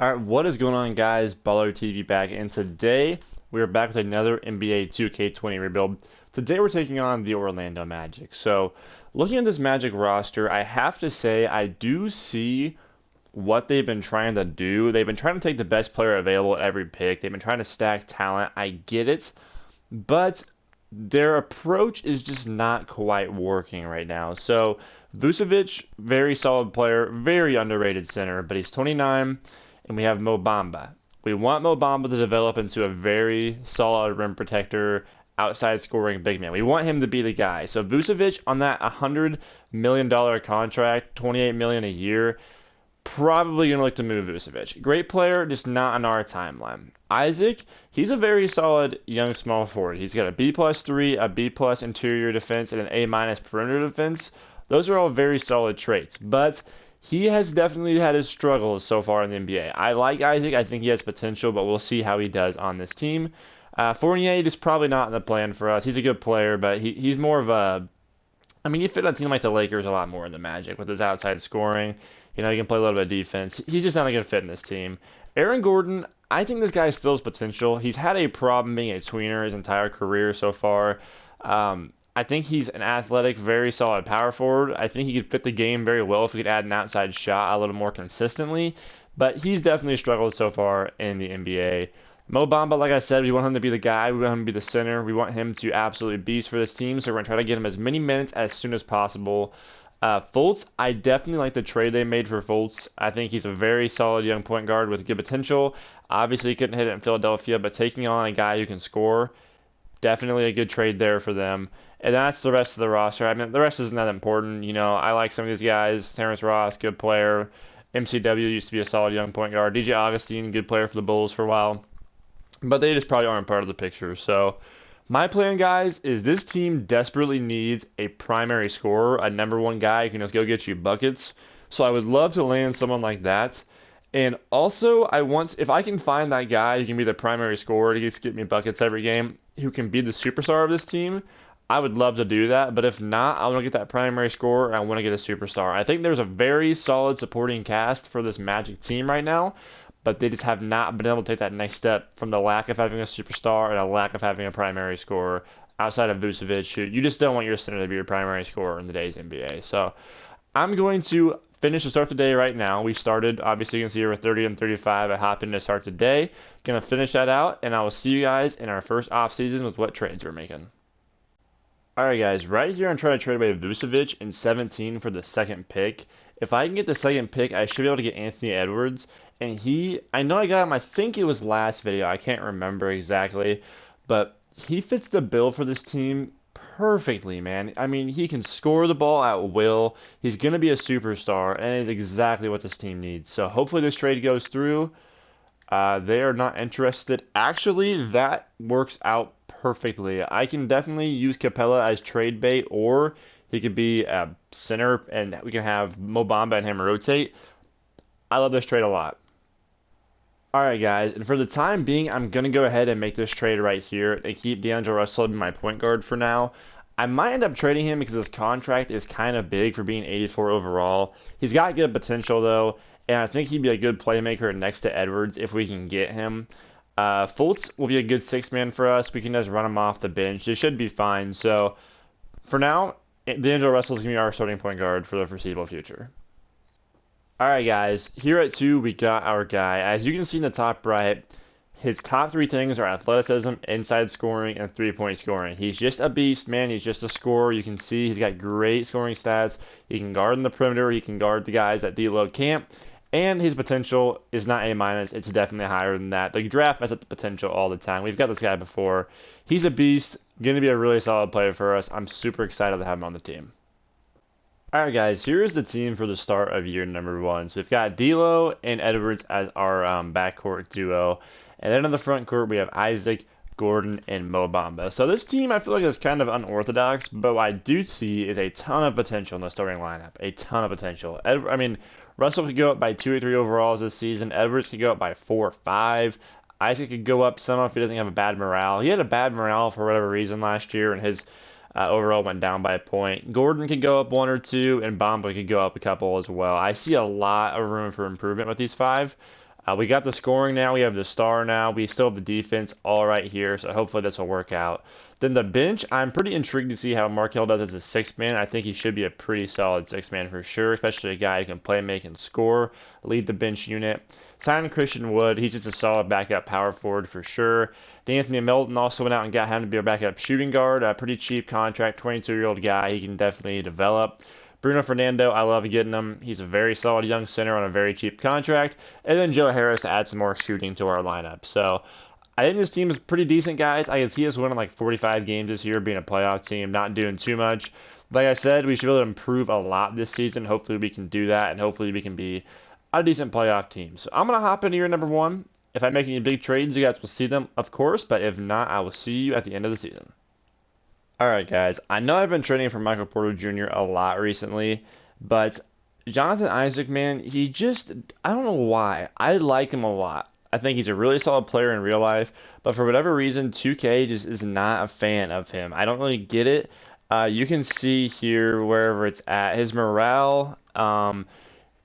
All right, what is going on, guys? Baller TV back, and today we are back with another NBA 2K20 rebuild. Today we're taking on the Orlando Magic. So, looking at this Magic roster, I have to say I do see what they've been trying to do. They've been trying to take the best player available at every pick. They've been trying to stack talent. I get it, but their approach is just not quite working right now. So, Vucevic, very solid player, very underrated center, but he's 29. And we have Mo Bamba. We want Mo Bamba to develop into a very solid rim protector, outside scoring big man. We want him to be the guy. So Vucevic on that $100 million contract, $28 million a year, probably gonna look to move Vucevic. Great player, just not on our timeline. Isaac, he's a very solid young small forward. He's got a B+3, a B+ interior defense, and an A- perimeter defense. Those are all very solid traits, but he has definitely had his struggles so far in the NBA. I like Isaac. I think he has potential, but we'll see how he does on this team. Fournier is probably not in the plan for us. He's a good player, but he's more of a... I mean, he fit on a team like the Lakers a lot more in the Magic with his outside scoring. You know, he can play a little bit of defense. He's just not a good fit in this team. Aaron Gordon, I think this guy still has potential. He's had a problem being a tweener his entire career so far. I think he's an athletic, very solid power forward. I think he could fit the game very well if he could add an outside shot a little more consistently. But he's definitely struggled so far in the NBA. Mo Bamba, like I said, we want him to be the guy. We want him to be the center. We want him to absolutely beast for this team. So we're going to try to get him as many minutes as soon as possible. Fultz, I definitely like the trade they made for Fultz. I think he's a very solid young point guard with good potential. Obviously, he couldn't hit it in Philadelphia, but taking on a guy who can score, definitely a good trade there for them. And that's the rest of the roster. I mean, the rest isn't that important. You know, I like some of these guys. Terrence Ross, good player. MCW used to be a solid young point guard. DJ Augustine, good player for the Bulls for a while. But they just probably aren't part of the picture. So my plan, guys, is this team desperately needs a primary scorer, a number one guy who can just go get you buckets. So I would love to land someone like that. And also, if I can find that guy who can be the primary scorer to just get me buckets every game, who can be the superstar of this team, I would love to do that. But if not, I want to get that primary scorer and I want to get a superstar. I think there's a very solid supporting cast for this Magic team right now, but they just have not been able to take that next step from the lack of having a superstar and a lack of having a primary scorer outside of Vucevic. You just don't want your center to be your primary scorer in today's NBA. So I'm going to finish the start today right now. We started, obviously you can see here with 30 and 35. I hop in to start today. Gonna finish that out, and I will see you guys in our first off season with what trades we're making. Alright guys, right here I'm trying to trade away Vucevic in 17 for the second pick. If I can get the second pick, I should be able to get Anthony Edwards. And I know I got him, I think it was last video, I can't remember exactly. But he fits the bill for this team perfectly, man. I mean, he can score the ball at will. He's going to be a superstar, and is exactly what this team needs. So hopefully this trade goes through. They are not interested. Actually, that works out perfectly. I can definitely use Capella as trade bait, or he could be a center, and we can have Mo Bamba and him rotate. I love this trade a lot. Alright guys, and for the time being, I'm going to go ahead and make this trade right here and keep D'Angelo Russell as my point guard for now. I might end up trading him because his contract is kind of big for being 84 overall. He's got good potential though, and I think he'd be a good playmaker next to Edwards if we can get him. Fultz will be a good six-man for us. We can just run him off the bench. It should be fine. So for now, D'Angelo Russell is going to be our starting point guard for the foreseeable future. Alright guys, here at 2 we got our guy. As you can see in the top right, his top three things are athleticism, inside scoring, and three-point scoring. He's just a beast, man. He's just a scorer. You can see he's got great scoring stats. He can guard in the perimeter. He can guard the guys that D-Lo can't. And his potential is not A-. It's definitely higher than that. The draft messes up the potential all the time. We've got this guy before. He's a beast. Going to be a really solid player for us. I'm super excited to have him on the team. Alright guys, here's the team for the start of year number 1. So we've got D'Lo and Edwards as our backcourt duo. And then in the front court we have Isaac, Gordon, and Mo Bamba. So this team I feel like is kind of unorthodox, but what I do see is a ton of potential in the starting lineup. A ton of potential. Russell could go up by 2 or 3 overalls this season. Edwards could go up by 4 or 5. Isaac could go up some if he doesn't have a bad morale. He had a bad morale for whatever reason last year, and his overall went down by a point. Gordon could go up 1 or 2, and Bamba could go up a couple as well. I see a lot of room for improvement with these 5. We got the scoring now. We have the star now. We still have the defense all right here, so hopefully this will work out. Then the bench, I'm pretty intrigued to see how Markelle does as a six-man. I think he should be a pretty solid six-man for sure, especially a guy who can play, make, and score, lead the bench unit. Sign Christian Wood. He's just a solid backup power forward for sure. Anthony Melton also went out and got him to be our backup shooting guard. A pretty cheap contract, 22-year-old guy. He can definitely develop. Bruno Fernando, I love getting him. He's a very solid young center on a very cheap contract. And then Joe Harris to add some more shooting to our lineup. So I think this team is pretty decent, guys. I can see us winning like 45 games this year, being a playoff team, not doing too much. Like I said, we should be able to improve a lot this season. Hopefully we can do that, and hopefully we can be a decent playoff team. So I'm going to hop into year number 1. If I make any big trades, you guys will see them, of course. But if not, I will see you at the end of the season. Alright guys, I know I've been trading for Michael Porter Jr. a lot recently, but Jonathan Isaac, man, I don't know why. I like him a lot. I think he's a really solid player in real life, but for whatever reason, 2K just is not a fan of him. I don't really get it. You can see here, wherever it's at, his morale,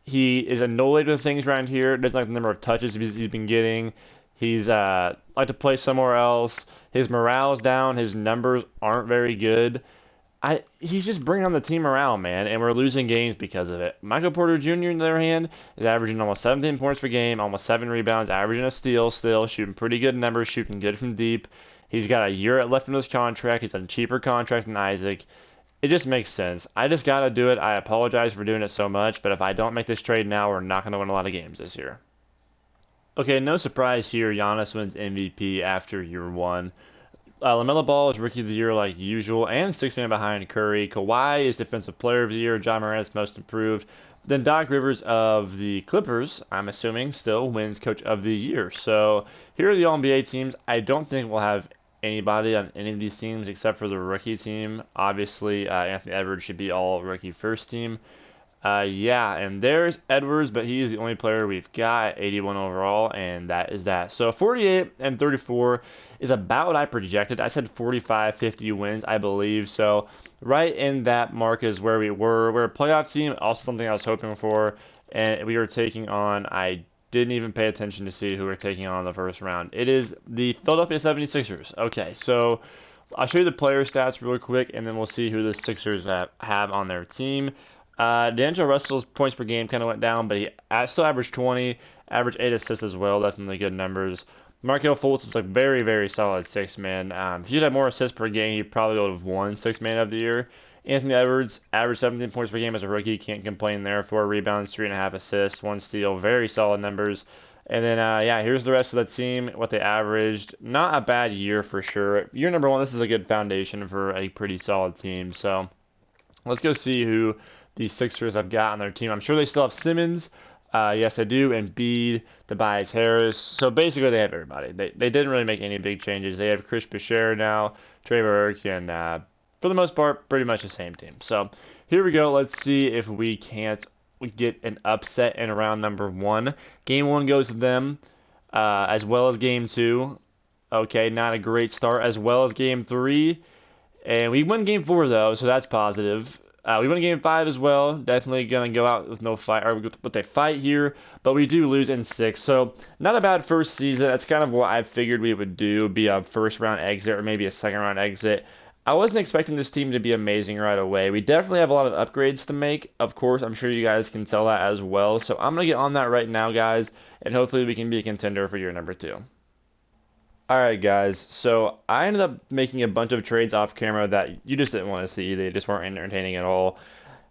he is annoyed with things around here. Doesn't like the number of touches he's been getting. He's like to play somewhere else. His morale's down. His numbers aren't very good. He's just bringing on the team around, man, and we're losing games because of it. Michael Porter Jr., on the other hand, is averaging almost 17 points per game, almost 7 rebounds, averaging a steal still, shooting pretty good numbers, shooting good from deep. He's got a year left in his contract. He's on a cheaper contract than Isaac. It just makes sense. I just got to do it. I apologize for doing it so much, but if I don't make this trade now, we're not going to win a lot of games this year. Okay, no surprise here. Giannis wins MVP after year 1. LaMelo Ball is Rookie of the Year like usual, and 6-man behind Curry. Kawhi is Defensive Player of the Year. John Morant's Most Improved. Then Doc Rivers of the Clippers, I'm assuming, still wins Coach of the Year. So here are the All-NBA teams. I don't think we'll have anybody on any of these teams except for the rookie team. Obviously, Anthony Edwards should be all-rookie first team. Yeah, and there's Edwards, but he is the only player we've got, 81 overall, and that is that. So 48 and 34 is about what I projected. I said 45, 50 wins, I believe. So right in that mark is where we were. We're a playoff team, also something I was hoping for, and we were taking on, I didn't even pay attention to see who we're taking on in the first round. It is the Philadelphia 76ers. Okay, so I'll show you the player stats real quick, and then we'll see who the Sixers have on their team. D'Angelo Russell's points per game kind of went down, but he still averaged 20, averaged 8 assists as well. Definitely good numbers. Markelle Fultz is a very, very solid 6-man. If he'd had more assists per game, he probably would have won 6-man of the year. Anthony Edwards averaged 17 points per game as a rookie. Can't complain there. 4 rebounds, 3.5 assists, 1 steal. Very solid numbers. And then, yeah, here's the rest of the team, what they averaged. Not a bad year for sure. Year number 1, this is a good foundation for a pretty solid team. So let's go see who the Sixers have got on their team. I'm sure they still have Simmons. Yes, I do. Embiid, Tobias Harris. So basically, they have everybody. They didn't really make any big changes. They have Chris Boucher now, Trey Burke, and for the most part, pretty much the same team. So here we go. Let's see if we can't get an upset in round number 1. Game 1 goes to them, as well as game 2. Okay, not a great start, as well as game 3. And we won game 4, though, so that's positive. We won game 5 as well. Definitely going to go out with no fight, or with a fight here, but we do lose in 6. So not a bad first season. That's kind of what I figured we would do, be a first round exit or maybe a second round exit. I wasn't expecting this team to be amazing right away. We definitely have a lot of upgrades to make. Of course, I'm sure you guys can tell that as well. So I'm going to get on that right now, guys, and hopefully we can be a contender for year number 2. Alright guys, so I ended up making a bunch of trades off camera that you just didn't want to see. They just weren't entertaining at all.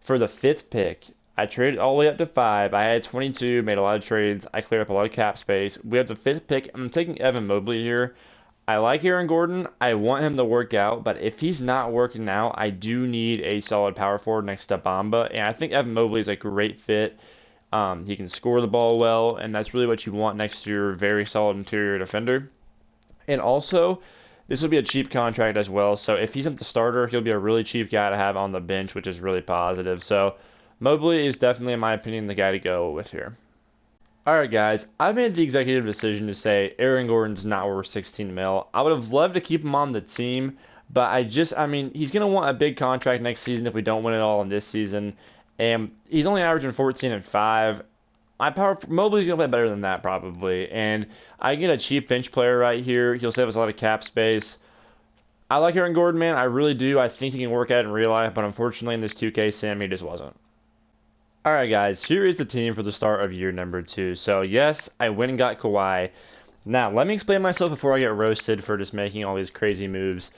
For the 5th pick, I traded all the way up to 5. I had 22, made a lot of trades. I cleared up a lot of cap space. We have the 5th pick. I'm taking Evan Mobley here. I like Aaron Gordon. I want him to work out, but if he's not working out, I do need a solid power forward next to Bamba, and I think Evan Mobley is a great fit. He can score the ball well, and that's really what you want next to your very solid interior defender. And also, this will be a cheap contract as well. So if he's not the starter, he'll be a really cheap guy to have on the bench, which is really positive. So Mobley is definitely, in my opinion, the guy to go with here. Alright guys, I've made the executive decision to say Aaron Gordon's not worth 16 mil. I would have loved to keep him on the team, but I mean, he's going to want a big contract next season if we don't win it all in this season. And he's only averaging 14 and 5. Mobley's gonna play better than that probably, and I get a cheap bench player right here. He'll save us a lot of cap space. I like Aaron Gordon, man. I really do. I think he can work out in real life, but unfortunately in this 2K sim, he just wasn't. Alright guys, here is the team for the start of year number 2. So yes, I went and got Kawhi. Now, let me explain myself before I get roasted for just making all these crazy moves.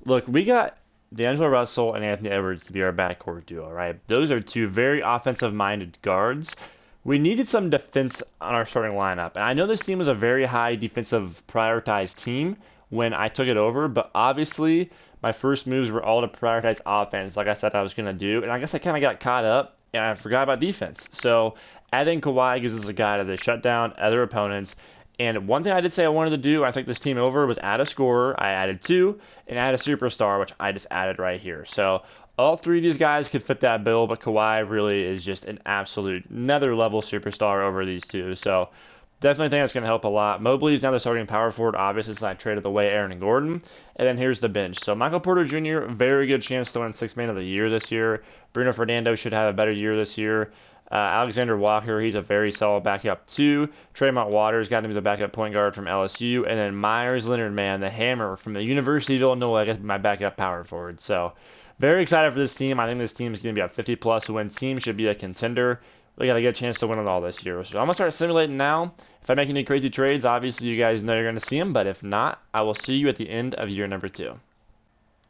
Look, we got D'Angelo Russell and Anthony Edwards to be our backcourt duo, right? Those are two very offensive-minded guards. We needed some defense on our starting lineup. And I know this team was a very high defensive prioritized team when I took it over, but obviously my first moves were all to prioritize offense, like I said I was going to do. And I guess I kind of got caught up and I forgot about defense. So adding Kawhi gives us a guy to shut down other opponents. And one thing I did say I wanted to do when I took this team over was add a scorer. I added 2 and add a superstar, which I just added right here. So all 3 of these guys could fit that bill, but Kawhi really is just an absolute another level superstar over these 2. So definitely think that's going to help a lot. Mobley is now the starting power forward, obviously, since I traded away Aaron and Gordon. And then here's the bench. So Michael Porter Jr., very good chance to win 6th Man of the Year this year. Bruno Fernando should have a better year this year. Alexander Walker, he's a very solid backup too. Tremont Waters got to be the backup point guard from LSU. And then Myers Leonard, man, the hammer from the University of Illinois, gets my backup power forward. So very excited for this team. I think this team is going to be a 50-plus win team. Should be a contender. We got to get a chance to win it all this year. So I'm going to start simulating now. If I make any crazy trades, obviously you guys know you're going to see them. But if not, I will see you at the end of year number 2.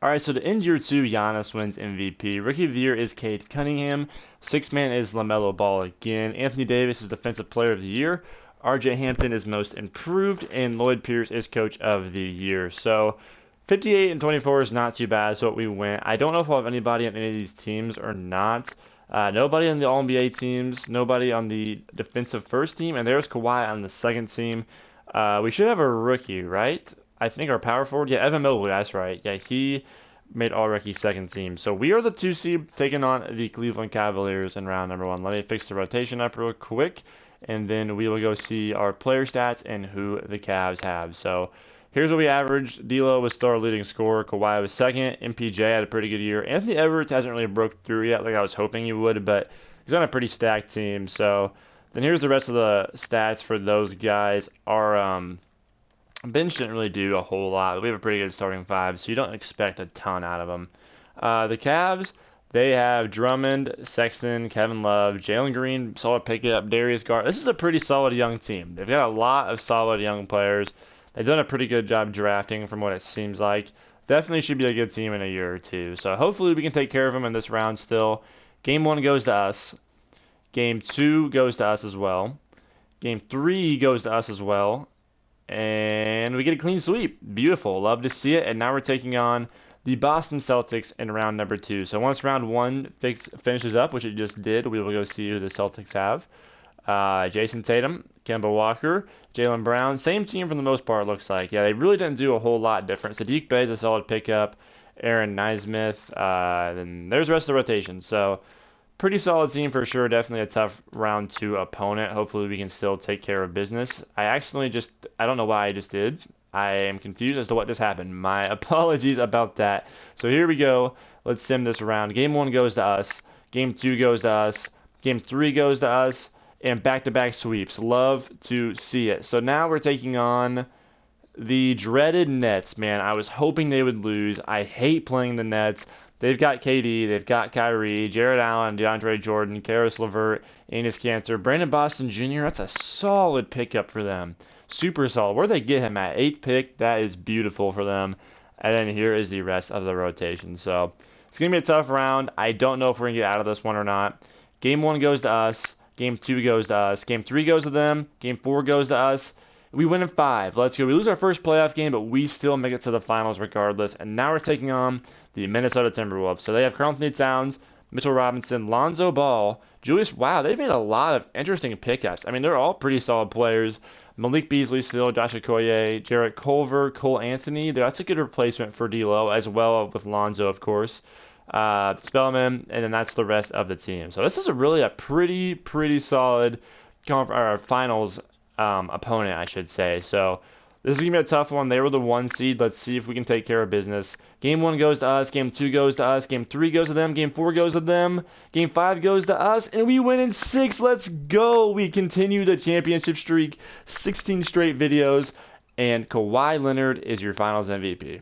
Alright, so to end year 2, Giannis wins MVP. Rookie of the Year is Cade Cunningham. 6th man is LaMelo Ball again. Anthony Davis is Defensive Player of the Year. RJ Hampton is Most Improved. And Lloyd Pierce is Coach of the Year. So 58 and 24 is not too bad. So we went. I don't know if I'll have anybody on any of these teams or not. Nobody on the All-NBA teams. Nobody on the defensive first team. And there's Kawhi on the second team. We should have a rookie, right? I think our power forward, yeah, Evan Mobley, that's right. Yeah, he made all-rookie second team. So we are the 2 seed taking on the Cleveland Cavaliers in round number 1. Let me fix the rotation up real quick, and then we will go see our player stats and who the Cavs have. So here's what we averaged. D'Lo was still our leading scorer. Kawhi was second. MPJ had a pretty good year. Anthony Edwards hasn't really broke through yet like I was hoping he would, but he's on a pretty stacked team. So then here's the rest of the stats for those guys. Our bench didn't really do a whole lot. We have a pretty good starting 5, so you don't expect a ton out of them. The Cavs, they have Drummond, Sexton, Kevin Love, Jalen Green, solid pickup, Darius Garland. This is a pretty solid young team. They've got a lot of solid young players. They've done a pretty good job drafting from what it seems like. Definitely should be a good team in a year or 2. So hopefully we can take care of them in this round still. Game 1 goes to us. Game 2 goes to us as well. Game 3 goes to us as well. And we get a clean sweep. Beautiful. Love to see it. And now we're taking on the Boston Celtics in round number 2. So once round 1 finishes up, which it just did, we will go see who the Celtics have. Jason Tatum, Kemba Walker, Jaylen Brown. Same team for the most part, looks like. Yeah, they really didn't do a whole lot different. Sadiq Bey is a solid pickup. Aaron Naismith. Then there's the rest of the rotation. So pretty solid team for sure. Definitely a tough round 2 opponent. Hopefully we can still take care of business. I don't know why I just did. I am confused as to what just happened. My apologies about that. So here we go. Let's sim this round. Game 1 goes to us. Game 2 goes to us. Game 3 goes to us. And back-to-back sweeps. Love to see it. So now we're taking on the dreaded Nets, man. I was hoping they would lose. I hate playing the Nets. They've got KD, they've got Kyrie, Jared Allen, DeAndre Jordan, Karis LeVert, Enes Kanter, Brandon Boston Jr. That's a solid pickup for them. Super solid. Where'd they get him at? 8th pick. That is beautiful for them. And then here is the rest of the rotation. So it's going to be a tough round. I don't know if we're going to get out of this one or not. Game 1 goes to us. Game 2 goes to us. Game 3 goes to them. Game 4 goes to us. We win in 5. Let's go. We lose our first playoff game, but we still make it to the finals regardless. And now we're taking on the Minnesota Timberwolves. So they have Karl-Anthony Towns, Mitchell Robinson, Lonzo Ball, Julius. Wow, they've made a lot of interesting pickups. I mean, they're all pretty solid players. Malik Beasley still, Josh Okoye, Jarrett Culver, Cole Anthony. That's a good replacement for D'Lo, as well with Lonzo, of course. Spellman, and then that's the rest of the team. So this is a pretty solid finals opponent, I should say. So This is going to be a tough one. They were the 1 seed. Let's see if we can take care of business. Game 1 goes to us. Game 2 goes to us. Game 3 goes to them. Game 4 goes to them. Game 5 goes to us. And we win in 6. Let's go. We continue the championship streak. 16 straight videos. And Kawhi Leonard is your finals MVP.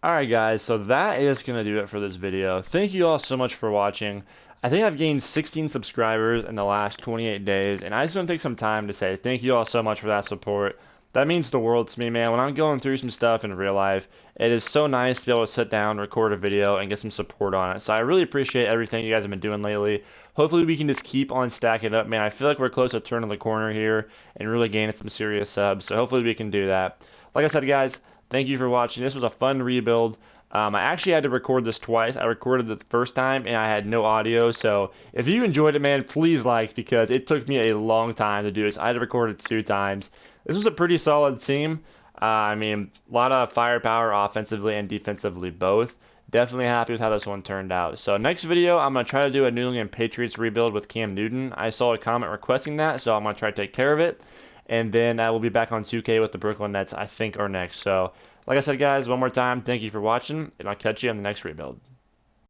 Alright guys, so that is going to do it for this video. Thank you all so much for watching. I think I've gained 16 subscribers in the last 28 days, and I just want to take some time to say thank you all so much for that support. That means the world to me, man. When I'm going through some stuff in real life, it is so nice to be able to sit down, record a video, and get some support on it. So I really appreciate everything you guys have been doing lately. Hopefully we can just keep on stacking up, man. I feel like we're close to turning the corner here and really gaining some serious subs. So hopefully we can do that. Like I said, guys, thank you for watching. This was a fun rebuild. I actually had to record this twice. I recorded it the first time and I had no audio. So if you enjoyed it, man, please like, because it took me a long time to do this. I had to record it 2 times. This was a pretty solid team. I mean, a lot of firepower offensively and defensively both. Definitely happy with how this one turned out. So next video, I'm going to try to do a New England Patriots rebuild with Cam Newton. I saw a comment requesting that, so I'm going to try to take care of it. And then I will be back on 2K with the Brooklyn Nets, I think, are next. So, like I said, guys, one more time, thank you for watching, and I'll catch you on the next rebuild.